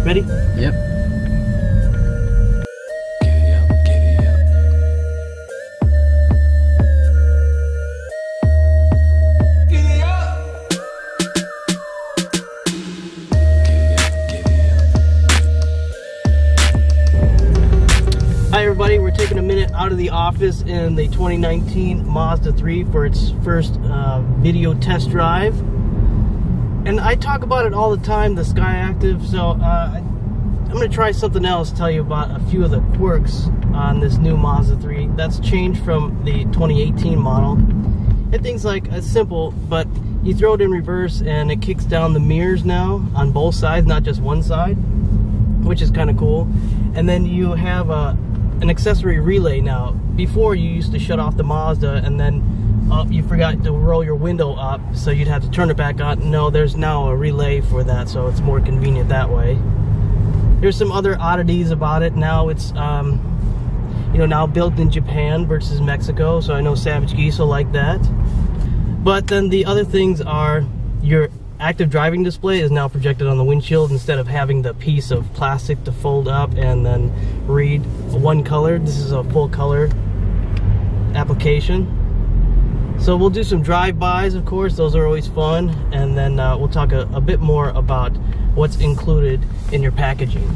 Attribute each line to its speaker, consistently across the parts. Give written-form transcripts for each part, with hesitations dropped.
Speaker 1: Ready?
Speaker 2: Yep.
Speaker 1: Hi everybody, we're taking a minute out of the office in the 2019 Mazda 3 for its first video test drive. And I talk about it all the time, the Sky Active, so I'm going to try something else, tell you about a few of the quirks on this new Mazda 3 that's changed from the 2018 model. And things like, it's simple, but you throw it in reverse and it kicks down the mirrors now on both sides, not just one side, which is kind of cool. And then you have an accessory relay now. Before, you used to shut off the Mazda and then you forgot to roll your window up, so you'd have to turn it back on. No, there's now a relay for that, so it's more convenient that way. There's some other oddities about it. Now it's you know, now built in Japan versus Mexico, so I know Savage Geese will like that. But then the other things are your active driving display is now projected on the windshield instead of having the piece of plastic to fold up and then read one color. This is a full color application. So we'll do some drive-bys, of course, those are always fun, and then we'll talk a bit more about what's included in your packaging.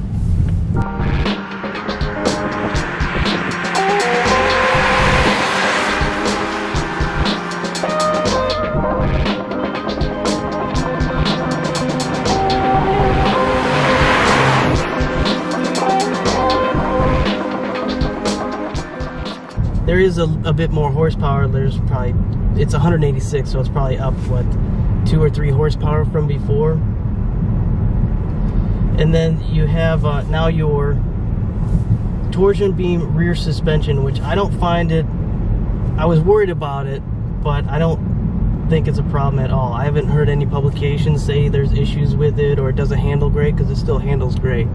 Speaker 1: There is a bit more horsepower. There's probably, it's 186, so it's probably up, what, 2 or 3 horsepower from before. And then you have now your torsion beam rear suspension, which I don't find it, I was worried about it, but I don't think it's a problem at all. I haven't heard any publications say there's issues with it or it doesn't handle great, because it still handles great.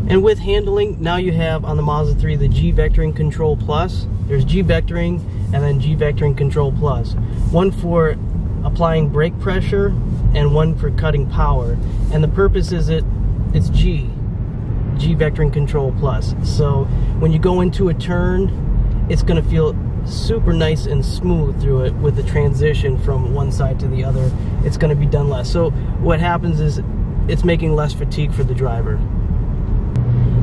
Speaker 1: And with handling, now you have on the Mazda 3 the G Vectoring Control Plus. There's G Vectoring and then G Vectoring Control Plus. One for applying brake pressure and one for cutting power. And the purpose is it's G Vectoring Control Plus. So when you go into a turn, it's going to feel super nice and smooth through it with the transition from one side to the other. It's going to be done less. So what happens is it's making less fatigue for the driver.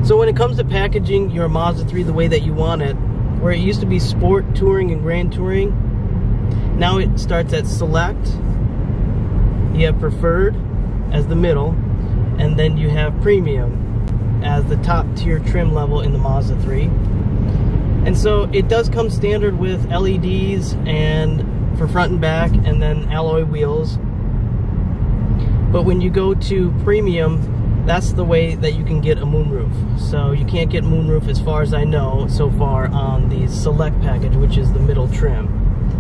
Speaker 1: So when it comes to packaging your Mazda 3 the way that you want it, where it used to be Sport, Touring, and Grand Touring, now it starts at Select, you have Preferred as the middle, and then you have Premium as the top tier trim level in the Mazda 3. And so it does come standard with LEDs and for front and back, and then alloy wheels. But when you go to Premium, that's the way that you can get a moonroof. So you can't get moonroof, as far as I know so far, on the Select package, which is the middle trim.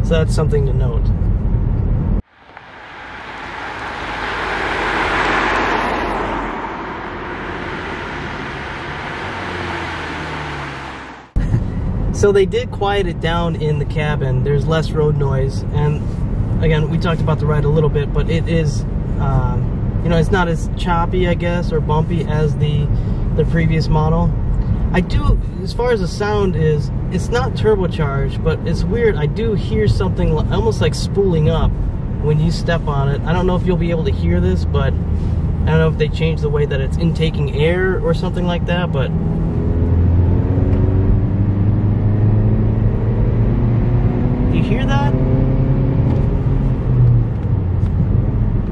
Speaker 1: So that's something to note. So they did quiet it down in the cabin. There's less road noise, and again, we talked about the ride a little bit, but it is you know, it's not as choppy, I guess, or bumpy as the previous model. I do, as far as the sound is, it's not turbocharged, but it's weird. I do hear something almost like spooling up when you step on it. I don't know if you'll be able to hear this, but I don't know if they changed the way that it's intaking air or something like that, but you hear that?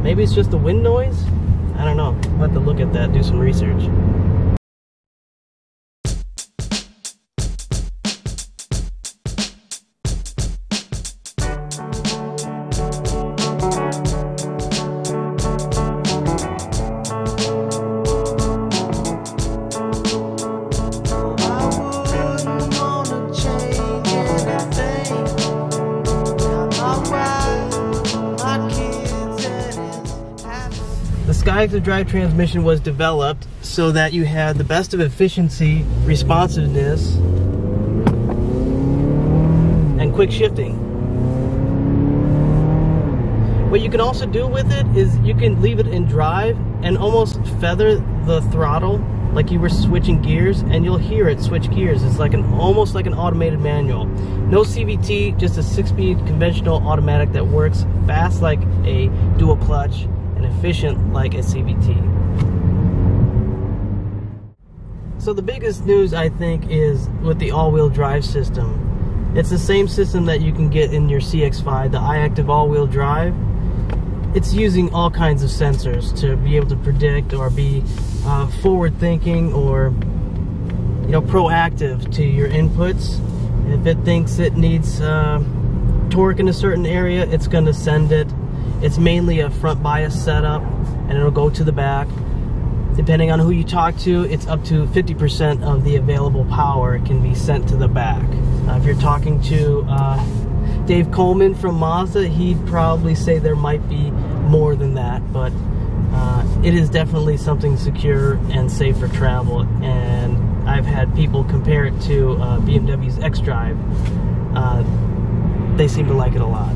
Speaker 1: Maybe it's just the wind noise? I don't know. I'll have to look at that, do some research. The Skyactiv drive transmission was developed so that you had the best of efficiency, responsiveness, and quick shifting. What you can also do with it is you can leave it in drive and almost feather the throttle like you were switching gears, and you'll hear it switch gears. It's like almost like an automated manual. No CVT, just a 6-speed conventional automatic that works fast like a dual clutch and efficient like a CVT. So the biggest news, I think, is with the all-wheel drive system. It's the same system that you can get in your CX-5, the iActive all-wheel drive. It's using all kinds of sensors to be able to predict or be forward-thinking or, you know, proactive to your inputs. If it thinks it needs torque in a certain area, it's going to send it. It's mainly a front bias setup, and it'll go to the back. Depending on who you talk to, it's up to 50% of the available power can be sent to the back. If you're talking to Dave Coleman from Mazda, he'd probably say there might be more than that, but it is definitely something secure and safe for travel. And I've had people compare it to BMW's xDrive. They seem to like it a lot.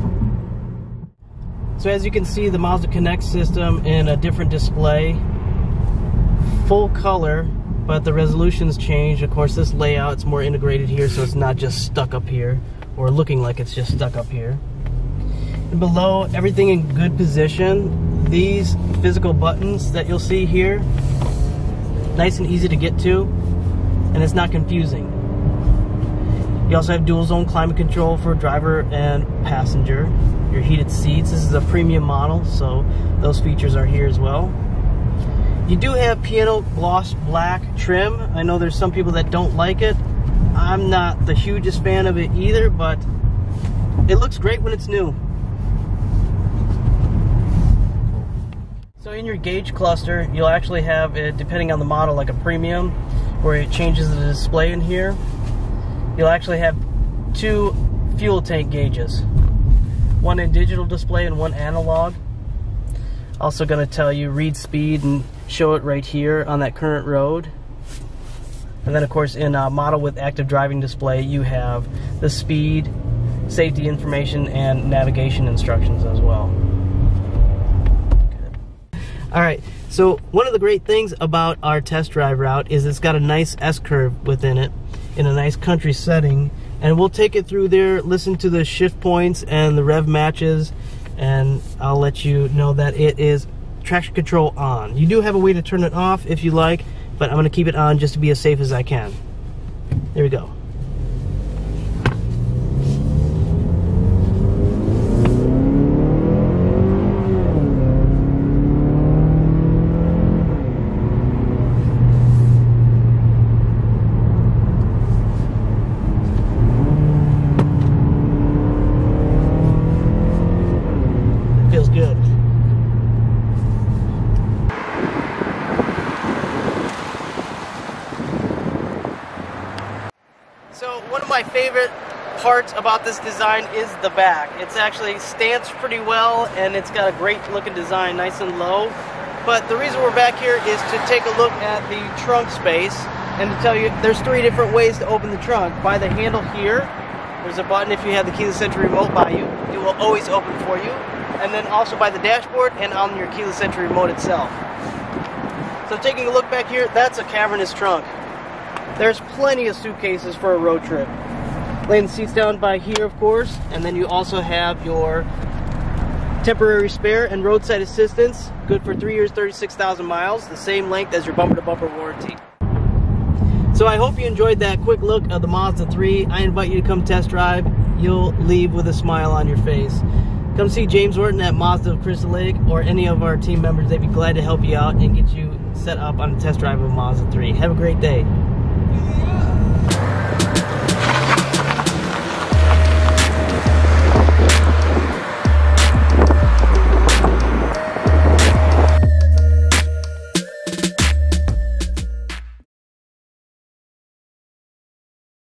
Speaker 1: So as you can see, the Mazda Connect system in a different display, full color, but the resolution's changed. Of course, this layout, it's more integrated here, so it's not just stuck up here, or looking like it's just stuck up here. And below, everything in good position. These physical buttons that you'll see here, nice and easy to get to, and it's not confusing. You also have dual zone climate control for driver and passenger. Your heated seats, this is a premium model, so those features are here as well. You do have piano gloss black trim. I know there's some people that don't like it. I'm not the hugest fan of it either, but it looks great when it's new. So in your gauge cluster, you'll actually have it, depending on the model, like a premium, where it changes the display in here. You'll actually have 2 fuel tank gauges. One in digital display and one analog. Also going to tell you read speed and show it right here on that current road. And then of course in a model with active driving display, you have the speed, safety information, and navigation instructions as well. Good. Alright, so one of the great things about our test drive route is it's got a nice S-curve within it in a nice country setting, and we'll take it through there, listen to the shift points and the rev matches, and I'll let you know that it is traction control on. You do have a way to turn it off if you like, but I'm going to keep it on just to be as safe as I can. There we go. Feels good. So one of my favorite parts about this design is the back. It's actually stands pretty well, and it's got a great looking design, nice and low. But the reason we're back here is to take a look at the trunk space and to tell you there's 3 different ways to open the trunk. By the handle here, there's a button. If you have the keyless entry remote by you, it will always open for you. And then also by the dashboard and on your keyless entry remote itself. So taking a look back here, that's a cavernous trunk. There's plenty of suitcases for a road trip. Laying the seats down by here, of course, and then you also have your temporary spare and roadside assistance, good for 3 years, 36,000 miles, the same length as your bumper-to-bumper warranty. So I hope you enjoyed that quick look of the Mazda 3. I invite you to come test drive. You'll leave with a smile on your face. Come see James Orton at Mazda of Crystal Lake, or any of our team members. They'd be glad to help you out and get you set up on a test drive of Mazda 3. Have a great day.